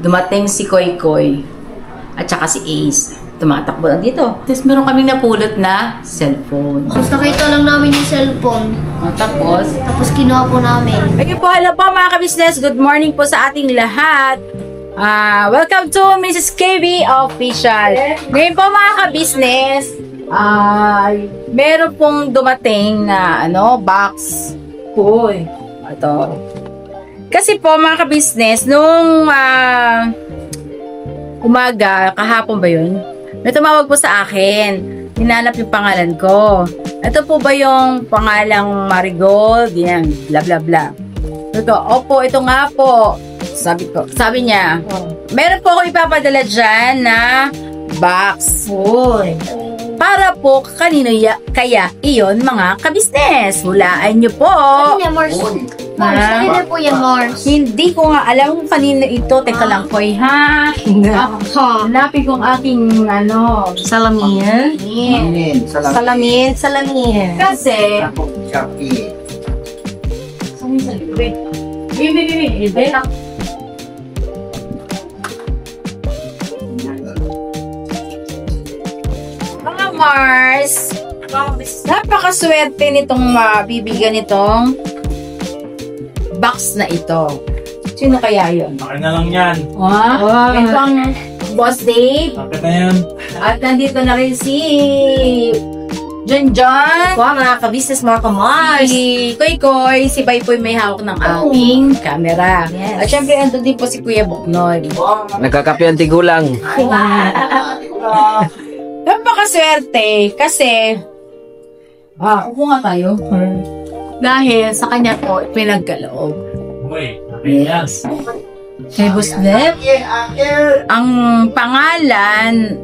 dumating si Koy Koy at saka si Ace. Tumatakbo lang dito. Tapos meron kaming napulot na cellphone. Tapos nakita lang namin yung cellphone. Tapos kinuha po namin. Okay po, hello po mga kabisnes. Good morning po sa ating lahat. Welcome to Mrs. KB Official. Ngayon po mga kabisnes, meron pong dumating na box. Uy, ito. Kasi po mga kabisnes, nung umaga, kahapon ba yun? May tumawag po sa akin. Hinanap yung pangalan ko. Ito po ba yung pangalang Marigold? Yan, bla bla bla. Ito, opo, ito nga po. Sabi niya, meron po ako ipapadala dyan na box. Uy. Para po kanino kaya iyon mga kabisnes. Hulaan nyo po. Kanina, Mars. Kanina po yan, Mars. Hindi ko nga alam kung kanino ito. Teka lang, Koy, ha? Hanapin ko ang aking, salamin. Salamin. Kasi, mga Mars, napakaswerte nitong mabibigyan nitong box na ito. Sino kaya yun? Akin na lang yan. Ito ang Boss Dave. Akin na yan. At nandito na rin si John. Mga kabisnes, mga kamars. Si Koy Koy. Si Baypoy may hawak ng aming camera. Yes. At syempre, andun din po si Kuya Buknoy. Nagkakape ang tigulang. Napakaswerte kasi upo nga tayo. Dahil sa kanya po pinagkaloob. Uy, akin yan. Kay Boss Dev, ang pangalan,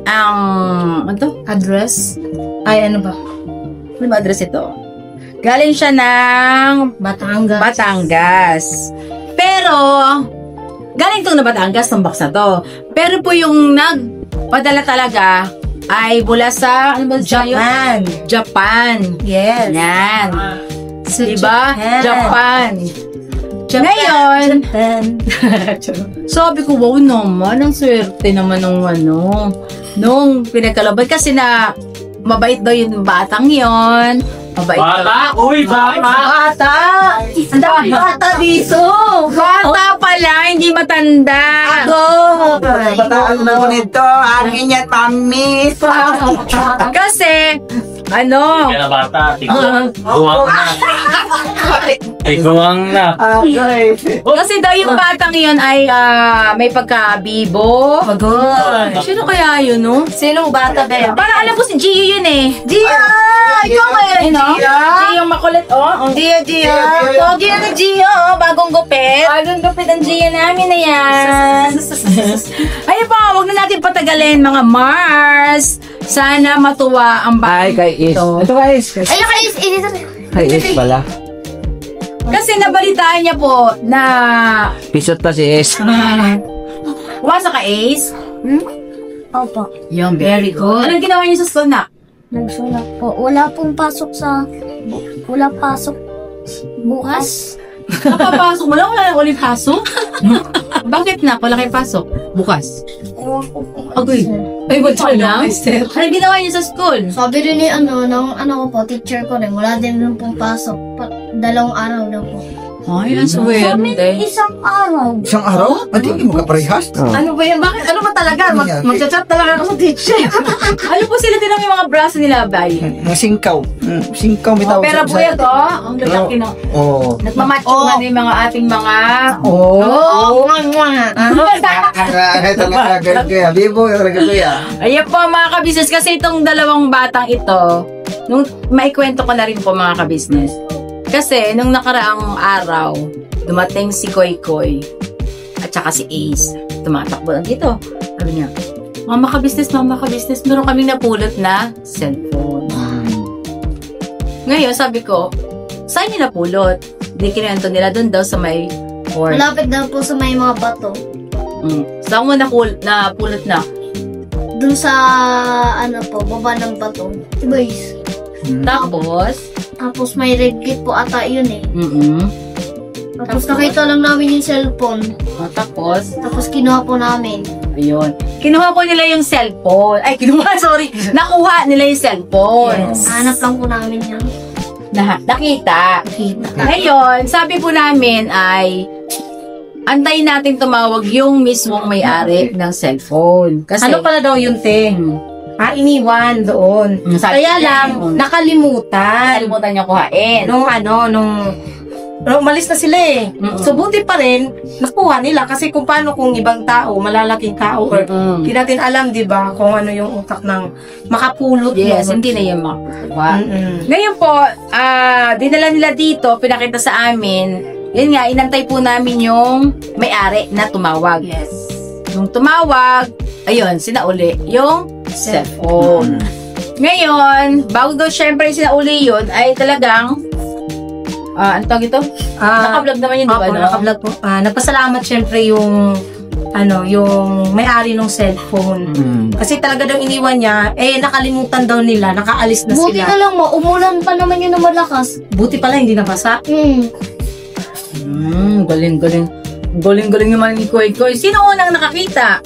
address? Ay, ano ba? Ano ba address ito? Galing siya ng Batangas. Pero, galing itong na Batangas, ng box na to. Pero po yung nagpadala talaga ay mula sa, Japan. Yes. Yan. So, diba? Japan. Ngayon, sabi ko, wow naman, ang swerte naman nung pinagkalaban. Kasi na, mabait daw yung batang yon. Mabait Bata? Uy, bata! Ang dami bata dito. Bata pala, hindi matanda. Bataan mo nito, akin yan, mami. Kasi, Kaya na bata, tiguang na. Kasi daw yung batang yun ay may pagka-bibo. Sino kaya yun, no? Sinong bata ba yan? Parang alam ko si Gio yun eh. Gia! Ikaw ngayon, Gia! Gio yung makulit, Gia! Pogi na ni Gia, bagong gupit. Bagong gupit ang Gio namin na yan. Ayun po, wag na natin patagalin mga Mars. Sana matuwa ang Ay, kay Is. Ito kay Is. Ayun, Kay Is pala. Kasi nabalitaan niya po na Pisot pa si Is. umasa ka, Ace. Opo. Yung very good. Anong ginawa niyo sa school na? Nagsulat po. Wala pasok bukas. Nakapasok mo lang? Wala ulit pasok? Bakit na? Wala kayo pasok? Bukas. Ewan ko po. Agoy. Ay, ba't ka lang? Anong ginawa niyo sa school? Sabi rin ni ko po, teacher ko rin, wala din nung pong pasok. 2 araw daw po. Ay, ang swerte. Isang araw. Isang araw? Hindi mo kaparehas. Ano ba yan? Bakit? Ano ba talaga? Magchat-chat talaga ako sa teacher. Ano po sila din yung mga braso nila, bay? Mga singkaw. Singkaw may tawag Pero po ito, ang lalaki na. Oo. Nagmamatch na yung mga ating mga... Bibo, kuya. Ayan po mga kabisnes, kasi itong dalawang batang ito, nung maikwento ko na rin po mga kabisnes. Kasi nung nakaraang araw, dumating si Koy Koy at saka si Ace. Tumatakbo lang dito. Sabi niya, mama kabisnes, meron kaming napulot na cellphone. Ngayon, sabi ko, saan niyo napulot? Hindi kinento nila doon daw sa may court. Malapit daw po sa may mga bato. Saan mo napulot na? Doon sa, baba ng bato. Tapos, Tapos may red gate po ata yun eh. Tapos nakita lang namin yung cellphone. Tapos kinuha po namin. Ayun. Kinuha po nila yung cellphone. Ay, nakuha nila yung cellphone. Hanap lang po namin yan. Nakita. Ngayon, sabi po namin ay antayin natin tumawag yung mismong may-ari ng cellphone. Kasi, Ano pala daw yun, te? Iniwan doon. Kaya lang, nakalimutan. niya kuhain. Nung umalis na sila eh. So, buti pa rin, nakuha nila. Kasi kung paano kung ibang tao, malalaking tao, or hindi natin alam, di ba, kung ano yung utak ng makapulot. Yes, mo. hindi na yung makukuha. Mm-mm. Ngayon po, dinala nila dito, pinakita sa amin, yun nga, inantay po namin yung may-ari na tumawag. Yes. Yung tumawag, ayun, sinauli yung cellphone. Ngayon, bago daw syempre sinauli yun, ay talagang, ano tawag ito? Naka-vlog naman yun, di ba? Opo, naka-vlog po. Nagpasalamat syempre yung may-ari ng cellphone. Kasi talaga daw iniwan niya, nakalimutan daw nila, nakaalis na Buti sila. na lang, umulan pa naman yun na malakas. Buti pala, hindi nabasa. Galing-galing. Galing-galing naman ni Koy Koy. Sino unang nakakita?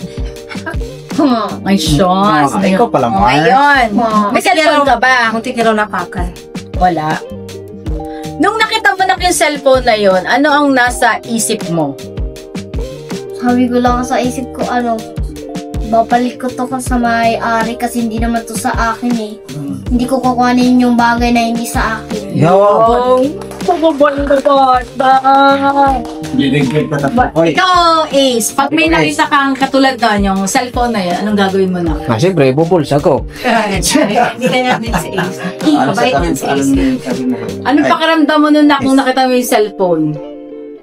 Ay, shots. Ikaw pala mo. Ngayon. May cellphone ka ba? Muntik na raw napakan. Wala. Nung nakita mo na yung cellphone na yon, ano ang nasa isip mo? Sabi ko lang sa isip ko, babalik ko to sa may-ari kasi hindi naman to sa akin eh. Hindi ko kukuhanin yung bagay na hindi sa akin. Ikaw, Ace, pag may nakita kang katulad na yung cellphone na yan, anong gagawin mo na? Siyempre, bubulsa ko. Hindi ka namin si Ace. Mabait yan si Ace. Anong pakiramdam mo nun kung nakita mo yung cellphone?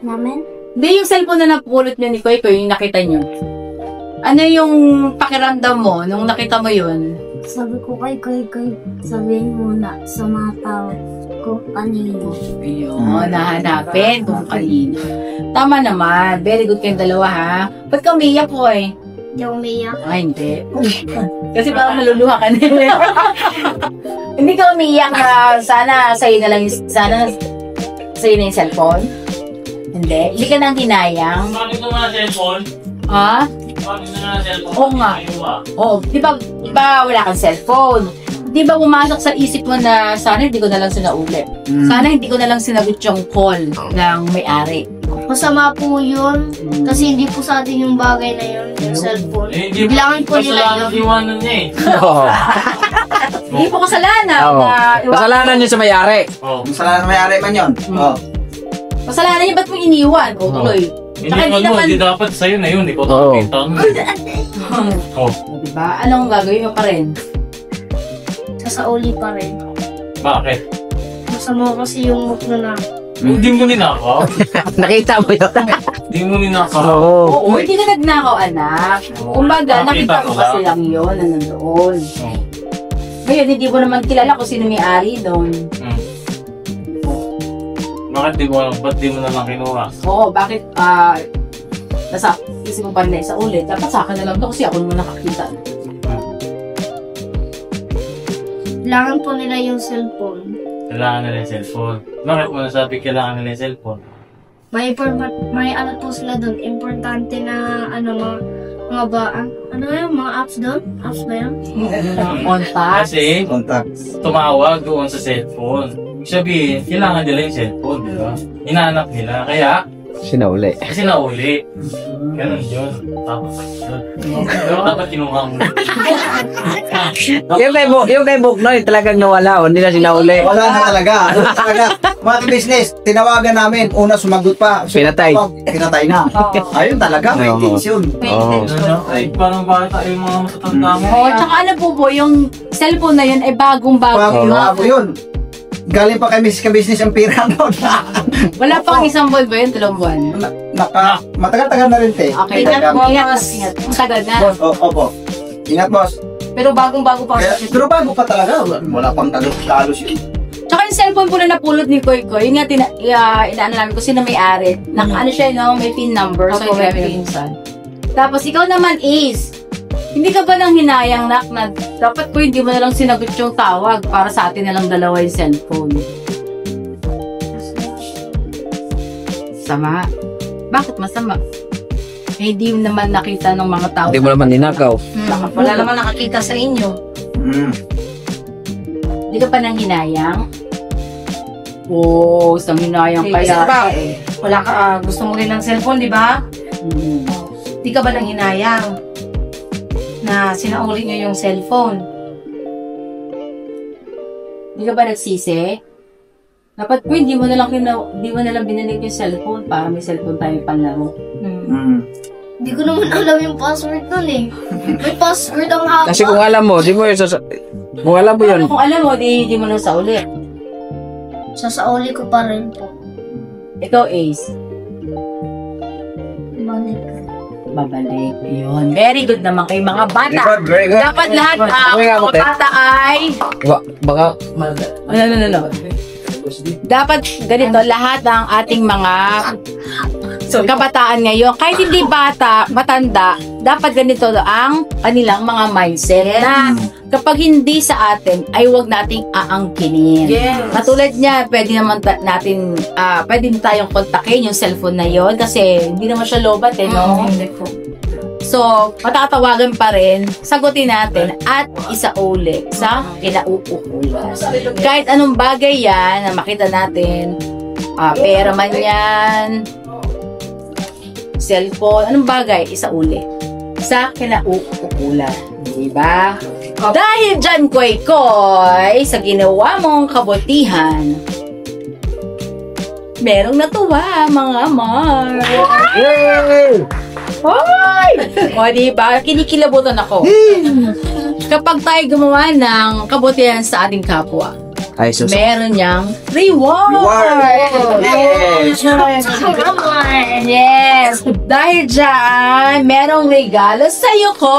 Namin? Hindi, yung cellphone na napulot niyo ni Koy Koy, yung nakita niyo. Ano yung pakiramdam mo nung nakita mo yun? Sabi ko kay sabihin muna sa mga tao ko kanino. Ayun, nahanapin kung kanino. Tama naman. Very good kayong dalawa, ha? Ba't ka umiyak, Koy? Hindi ako umiyak. Ay, hindi. Kasi parang maluluha ka na. Hindi ka umiyak na sana sa'yo na lang sa'yo na yung cellphone? Hindi. Hindi ka nang hinayang. Bakit mo na cellphone? Ha? Bakit na nga cellphone? Oo nga. Oo. Di ba wala kang cellphone? Di ba pumasok sa isip mo na sana hindi ko na lang sinauli? Sana hindi ko na lang sinagot yung call ng may-ari. Masama po yun. Kasi hindi po sa atin yung bagay na yun, yung cellphone. Hindi Bilangan po nila kasalanan yun. iwanan niya eh. Oo. Hindi po kasalanan. Oo. na Kasalanan niyo sa may-ari. Oh. Masalanan may-ari man yun. Kasalanan niya, ba't mo iniwan? O, tuloy. Hindi mo, hindi dapat sa'yo na yun. Ikaw Oo. nakakita mo. Oh. Diba? Anong gagawin mo pa rin? Sasauli pa rin. Bakit? Masama kasi yung move na Hindi mo ninakaw. Nakita mo yun. Hindi mo ninakaw. Oo. Oo, hindi ka nagnakaw, anak. Kumbaga, nakita mo kasi lang yun na nandoon. Oh. Ngayon, hindi mo naman kilala kung sino may-ari doon. Bakit ba't di mo na lang kinuha? Oo, bakit, nasa isip mo pa rin na isa ulit. Dapat sa akin na lang to kasi ako naman nakakita. Kailangan po nila yung cellphone. Kailangan nila yung cellphone. Bakit mo nasabi kailangan nila yung cellphone? May ano po sila doon. Importante na mga mga apps doon? Apps ba yan? Contact. Kasi Contacts. tumawag doon sa cellphone. Ibig sabihin, kailangan nila yung cellphone, di ba? Hinahanap nila. Kaya, Sinauli. kasi nauli. Ganun yun. Tapos yun. Pero dapat kinuha mo. Yung kay Buknoy, talagang nawala. O, hindi na sinauli. Wala na talaga. Ano talaga? Mga business, tinawagan namin. Una sumagot pa. Pinatay. Pinatay na. Ayun talaga, may Oo. intention. Ano? Ay, parang bata yung mga matatanda mo. Oo, tsaka ano po yung cellphone na yun ay bagong-bago. Bago yun. Galing pa kay business ang pira noon. Wala pang isang buwan ba yun? 2 buwan? Matagal-tagal na rin, te. Okay, Tagal. ingat. Matagal na. Boss, opo. Ingat, boss. Pero bagong-bago pa. Pero bago pa talaga. Wala pang talos yun. Tsaka yung cellphone po na napulot ni Koy Koy, yun nga, inaano namin kung sino may-ari. Ano siya, no? May PIN number, so Opo, yung may PIN. pinsan. Tapos ikaw naman is, hindi ka ba nang hinayang na dapat po hindi mo na lang sinagot yung tawag para sa atin na lang dalawa yung cellphone? masama. Bakit masama? Eh, hindi naman nakita ng mga tao. Hindi mo naman ninakaw. Wala naman nakakita sa inyo. Hindi ka pa nang hinayang? Oo, isang hinayang Kaya kaya. ba, wala ka, gusto mo rin ng cellphone, di ba? Di ka ba nang hinayang na sinauli niyo yung cellphone? Hindi ka ba nagsisi? Dapat po, hindi mo na lang binalik yung cellphone para may cellphone tayo panlaro. Hindi ko naman alam yung password nun eh. May password ang haba. Kasi kung alam mo, di mo yun kung alam mo yun, Kung alam mo, di mo na sa uli. Sasauli ko pa rin po. Ikaw, Ace. Babalik. Yun. Very good naman kay mga bata. Very good. Dapat lahat Okay nga, mga Mate. bata ay... baka, No. Dapat ganito, lahat ng ating mga kabataan ngayon, kahit hindi bata, matanda, dapat ganito ang kanilang mga mindset na kapag hindi sa atin, ay huwag nating aangkinin. Katulad niya, pwede naman pwede tayong kontakin yung cellphone na yon kasi hindi naman siya lobat no? Hindi po. So, matatawagan pa rin, sagutin natin at isauli sa kinauukulan. Kahit anong bagay yan na makita natin, pera man yan, cellphone, anong bagay, isauli sa kinauukulan. Diba? Dahil dyan, Koy, sa ginawa mong kabutihan, merong natuwa, mga Mar. Hoy! O, diba? Kinikilabutan ako. Kapag tayo gumawa ng kabutihan sa ating kapwa, ay sus. meron niyang reward! Yes! Dahil dyan, merong regalo sa'yo ko!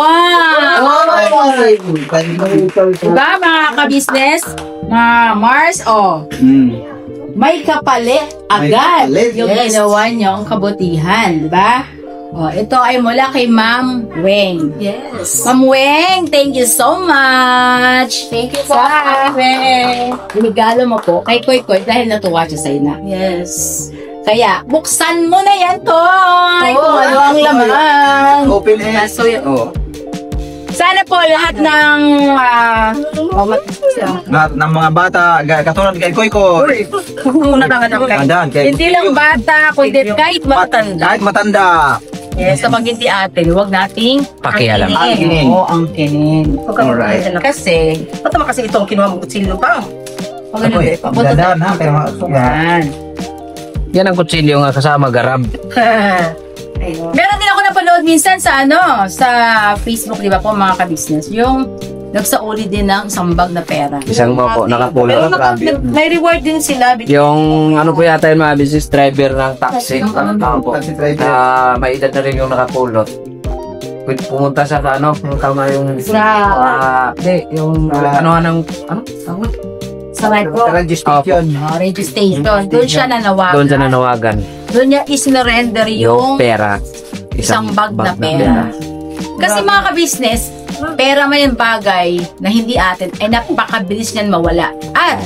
Diba, mga ka-business? Mga Mars, may kapalit agad kapalit, yung ginawa niyong kabutihan, diba? Ito ay mula kay Ma'am Weng. Yes. Ma'am Weng, thank you so much. Thank you po. Weng. Regalo mo po kay Koy dahil natuwa siya sa'yo na. Yes. Kaya, buksan mo na yan, Toy! Kung ano ang laman. Open air. So, yun. Sana po lahat ng... Lahat ng mga bata, katulad kay Koy. Una ka nga Andan, kay Hindi lang bata, kundi kahit matanda. kahit matanda. Yes, kapag hindi atin, huwag nating Pakialam. Angkinin. Oo, angkinin. Alright. Kasi, Ba't naman kasi itong kinuha mo kutsilyo pa? pag ano, Ako'y, papunta dadaan ha, pero yan. Yan ang kutsilyo nga kasama garab. Ayun. Meron din ako napanood minsan sa sa Facebook, di ba po mga ka-business, yung nagsauli din ng isang bag na pera. Isang mo po, Pero nakapulot. may reward din sila. Yung ano po yata yung mga business driver ng taxi. Ano po? Taxi driver. Na may edad na rin yung nakapulot. Pwede pumunta sa yung tama yung... Hindi, yung ano? Sa Metro. Registration. Radio station. Doon siya nanawagan. Doon sa nanawagan. Doon niya isinurrender Yung yung pera. isang bag na pera. Kasi mga ka-business, pera man yung bagay na hindi atin, ay napakabilis niyan mawala. At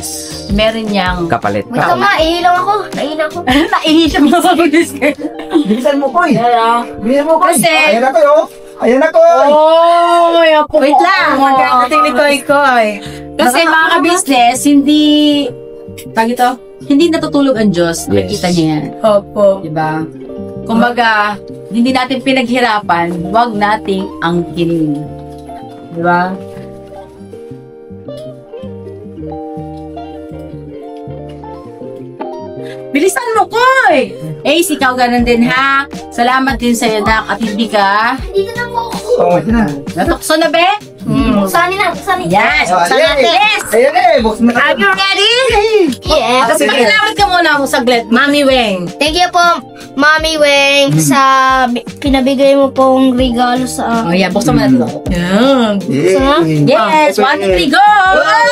meron niyang Kapalit. Wait lang ma, ihilang ako. Naihin ako. naihisap na sa business. Bilisan mo, Koy. Bilisan mo, Koy. Kasi- Ayan na, Koy, oh. Ayan na, Koy. Oh, ako. Wait lang, magkakating ni Koy. Kasi mga ka-business, hindi natutulog ang Diyos. Yes. Nakikita niya yan. Opo. Diba? Kumbaga, hindi natin pinaghirapan, huwag nating angkinin. Diba? Bilisan mo, Koy! Ikaw ganun din, ha? Salamat din sa'yo, Dak, at hindi ka Dito na po ako. Oh, ito na. natukso na, be? Buksanin na, buksanin. Yes! Oh, Buksan ayan, natin! eh. Yes! Ayan eh, buksan na. Are you ready? Yes. Kasi makilamit ka muna mo saglit, Mami Weng. Thank you po, Mami Weng, sa pinabigay mo pong regalo sa Oh, yeah, buksan mo natin ako. Yan. Yes! 1, 2, 3, go! Wow!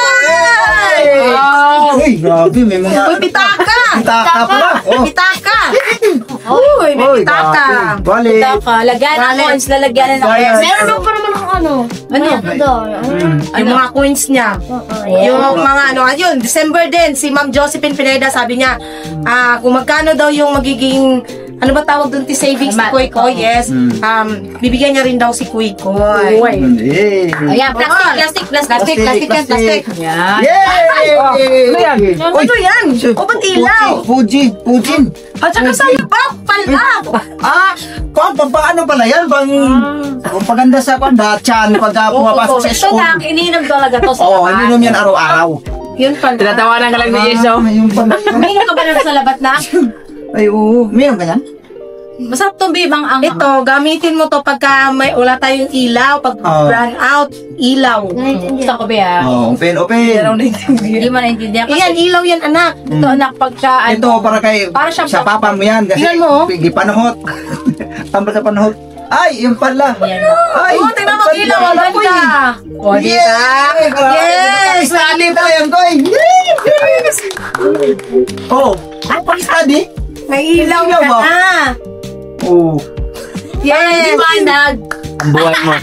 Uy, grabe, may mga... Uy, pitaka! Pitaka pala. Oh. Pitaka! Uy, may Uy, pitaka! grabe. Balik. Pitaka, lagyan ng Balik. coins, lalagyan ng Bayad. coins. Meron pa naman ako ano? Ano? Doon. Yung mga coins niya. Yung mga ano, ayun, December din, si Ma'am Josephine Pineda sabi niya, kung magkano daw yung magiging, ano ba tawag doon, savings ni Kuy Koy, yes, bibigyan niya rin daw si Kuy Koy. Yay! Ayan, plastic. Yan. Yay! Ano yan? Ano yan? O ba't ilaw? Pujin! At saka sa labak pala. Paano pala yan? Paganda sa datyan pag pumapasok sa Ito school. na, iniinom talaga to sa Oo, labat. ininom yan araw-araw. Yun pala. Tinatawanan ka lang ni Yeso. Yung pala. Umiinom ka ba na sa labat na? Ay, oo. Mayroon ka yan? Masarap tong bibang ang Ito, gamitin mo to pagka wala tayong ilaw, pag run out, ilaw. Gusto ko ba? Oo, open. Hindi mo naintindihan. Iyan, ilaw yan, anak. Ito anak, pagka Ito, para kay Para siyang sa papa mo yan. Kasi Tingnan mo, oh. pigi panahot. Tambal sa panahot. Ay, yung pala. Yan. Ay, Oh, tingnan mo, ilaw, ang ganda. O, di ba? Yes! Study pa yan, Koy! Yes! Oh, pag-study? May ilaw Ilaw ka ba? na. Oh. Yes! Liwanag! Ang buhay mo.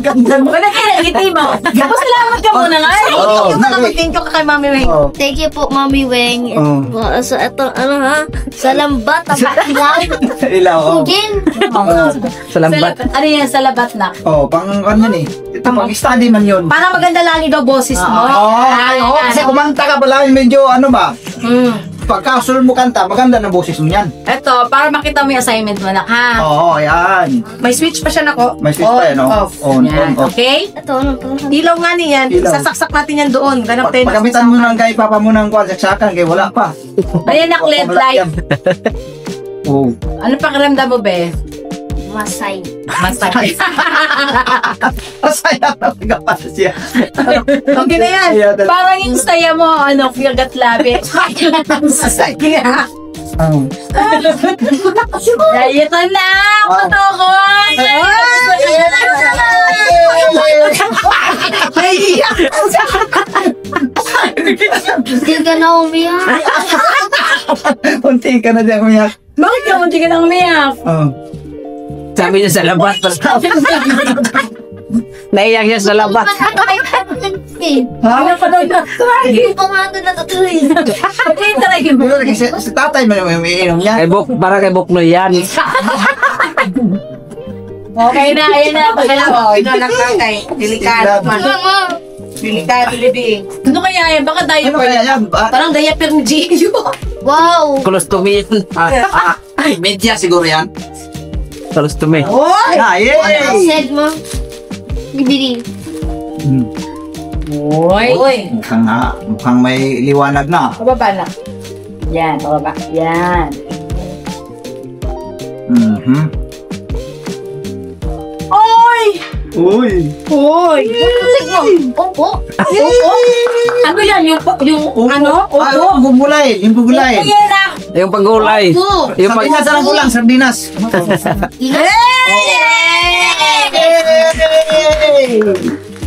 Ganda mo. Wala ka nakikiti mo. Tapos salamat ka muna nga. Oo. Yung nakapag-thank you ka kay Mami Weng. Oh. Thank you po, Mami Weng. Oh. Sa ito, ano ha? Sa lambat, ang ilaw. Ilaw, oh. Pugin. Sa lambat. Ano yan? Sa labat na. Oh, pang ano yan eh. Ito, pag-study man yun. Para maganda lalo daw boses mo. Oo, kasi kumanta ka pala, medyo ano ba? Pagka-sul mo kanta, maganda na boses mo yan. Ito, para makita mo yung assignment mo na, ha? Oo, yan. May switch pa siya nako. May switch pa yan, oh. Off. On, Yan. on, off. Okay? Ito, ano to? Ilaw nga niyan. Ilaw. Sasaksak natin yan doon. Ganap tayo. Pagkamitan mo ng kay papa mo ng kwan, saksakan, kaya wala pa. Ayan, nak LED light. Oo. Ano pakiramdam mo, be? Masay. Masakit. Masaya na pagkapasa siya. Okay na yan. Parang yung saya mo, ano, kagat labi. Yeah. Ito na, patukoy! Hindi ka na umiyak. Unti ka na dyan umiyak. Bakit ka munti ka nang umiyak? Oo. Sabi niya sa labat. Naiyak siya sa labat. Ano pa daw na? Hindi pa nga doon natutuloy. Okay, try mo. Pero kasi si tatay mo yung umiinom niya. Kay Bok, para kay Boknoy yan. Okay na, ayan na. Oh, ito lang tatay. Delikado man. Delikado, Libby. Ano kaya yan? Baka Ano diaper. kaya yan? Parang diaper ni Gio. Wow. Colostomy yan. Ay, media siguro yan. Colostomy. Oy! Ah, yay! Said mo. Bibili. Uy. Mukhang may liwanag na. Pababa na. Yan, pababa. Yan. Oy! Uy! Oy! Said mo. Opo. Ano yan? Yung ano? Ay, oh, bubulay. Yung bubulay. Ayan na. Yung paggulay. Yung pag... Sardinas lang kulang, sardinas.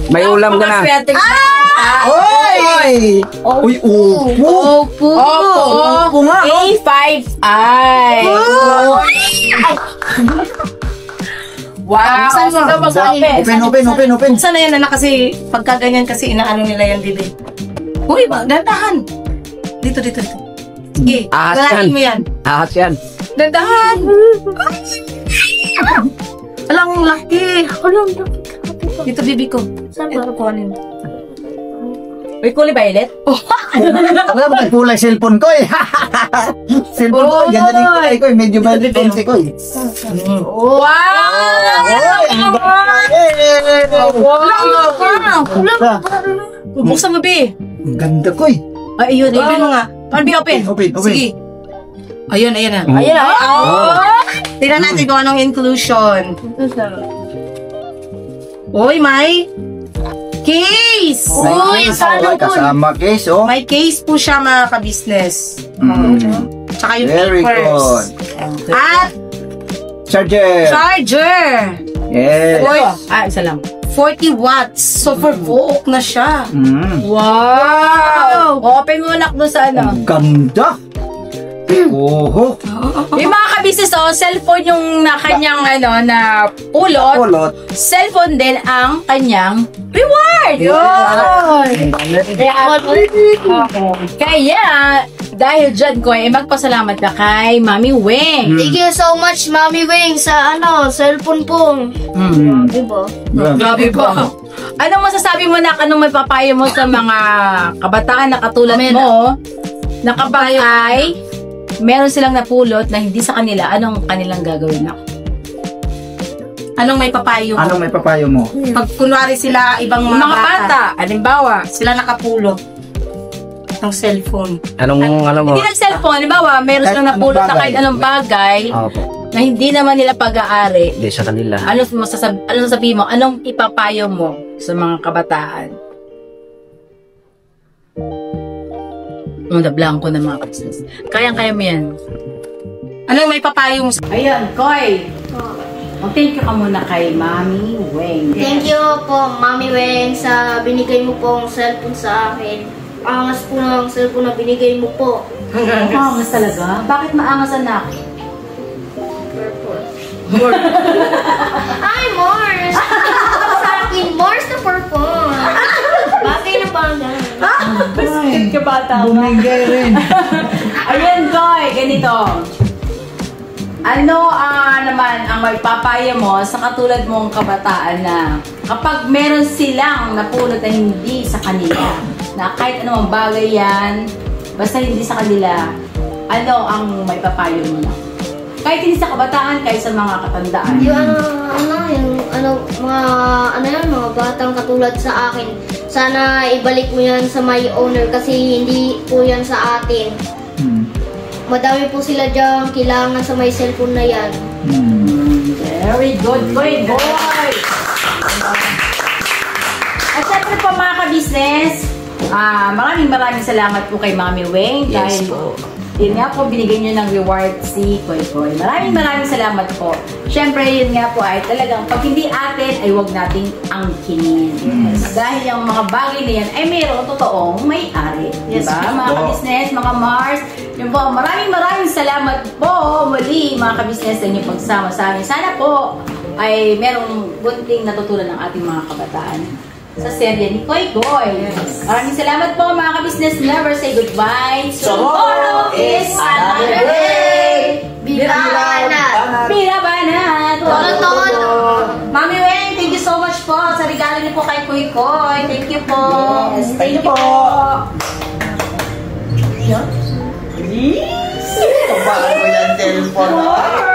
May ulam ka na. Oy! Uy, upo. Opo. Upo nga. A5I. Wow. Saan mo? Open. Sana yan anak kasi pagka ganyan kasi inaano nila yan, Bibi. Uy, dandahan. Dito. Sige, Ahas galahin yan. mo yan. Ahas yan. Dandahan. Alang laki. Dito, Bibi ko. Saan ba kukuhanin? Uy, kulay violet? Wala ba kulay cellphone ko eh. Cellphone ko, ganda din kulay ko eh. Medyo badri konti ko eh. Wow! Buksan mo, Bi. Ang ganda ko eh. Ay, yun. Open mo nga. Paano, Bi, open? Open. Sige. Ayun na. Ayan na. Tingnan natin kung anong inclusion. Uy, may case! Uy, kasama case oh. May case po siya, mga ka-business. Tsaka yung Very papers. good. At Charger. charger. Yes. Isa lang. 40 watts. So, for buok na siya. Mm. Wow! Open mo nak doon sa ano. Ang ganda. Oho. Yung mga kabisnes, cellphone yung na kanyang na pulot. Kulot. Cellphone din ang kanyang reward. Kaya, dahil dyan ko, magpasalamat ka kay Mami Weng. Thank you so much, Mami Wing, sa cellphone po. Diba? Grabe ba? Anong masasabi mo na, anong may papayo mo sa mga kabataan na katulad mo, na kapag ay meron silang napulot na hindi sa kanila, anong kanilang gagawin na? Anong may papayo mo? Anong may papayo mo? Pag kunwari sila ibang Mga bata, halimbawa, sila nakapulot ng cellphone. Anong mo? hindi nag-cellphone, halimbawa, meron silang Kahit napulot anong na kahit anong bagay Opo. na hindi naman nila pag-aari. Hindi sa kanila. Ano sasabihin mo? Anong ipapayo mo sa mga kabataan? Blanco na mga kabisnes. Kayang-kaya mo yan. Anong may papayo mo? Ayun, Koy. Thank you ka muna kay Mami Weng. Thank you po, Mami Weng, sa binigay mo pong cellphone sa akin. Angas po ng cellphone na binigay mo po. Maangas talaga? Bakit maangas, anak? Purple. Ay, Mars! Sa akin, Mars na purple. Bagay na bangga. Cute ka bata. Bumigay rin. Ayun, Koy, ganito. Ano naman ang may papayo mo sa katulad mong kabataan na kapag meron silang napulot na hindi sa kanila, na kahit anong bagay yan, basta hindi sa kanila, ano ang may papayo mo na? Kahit hindi sa kabataan, kahit sa mga katandaan. Yung mga batang katulad sa akin, sana ibalik mo yan sa my owner kasi hindi po yan sa atin. Madami po sila dyan kailangan sa may cellphone na yan. Very good, boy. At syempre po mga ka-business, maraming salamat po kay Mami Weng dahil yun nga po, binigyan nyo ng reward si Koy Koy. Maraming salamat po. Syempre, yun nga po ay talagang pag hindi atin, ay huwag nating angkinin. Dahil yung mga bagay na yan ay mayroong totoong may-ari. Diba? Mga ka-business, mga Mars, yun po, maraming salamat po muli mga ka-business sa inyong pagsama sa amin. Sana po ay merong bunting natutunan ng ating mga kabataan sa serye ni Koy Koy. Maraming salamat po mga ka-business. Never say goodbye. Tomorrow is another day. Bibanat! Binabanat! Todo! Mami Weng, thank you so much po sa regalo niyo po kay Koy Koy. Thank you po. Yes, thank you po. Kabaan mo yan, cellphone.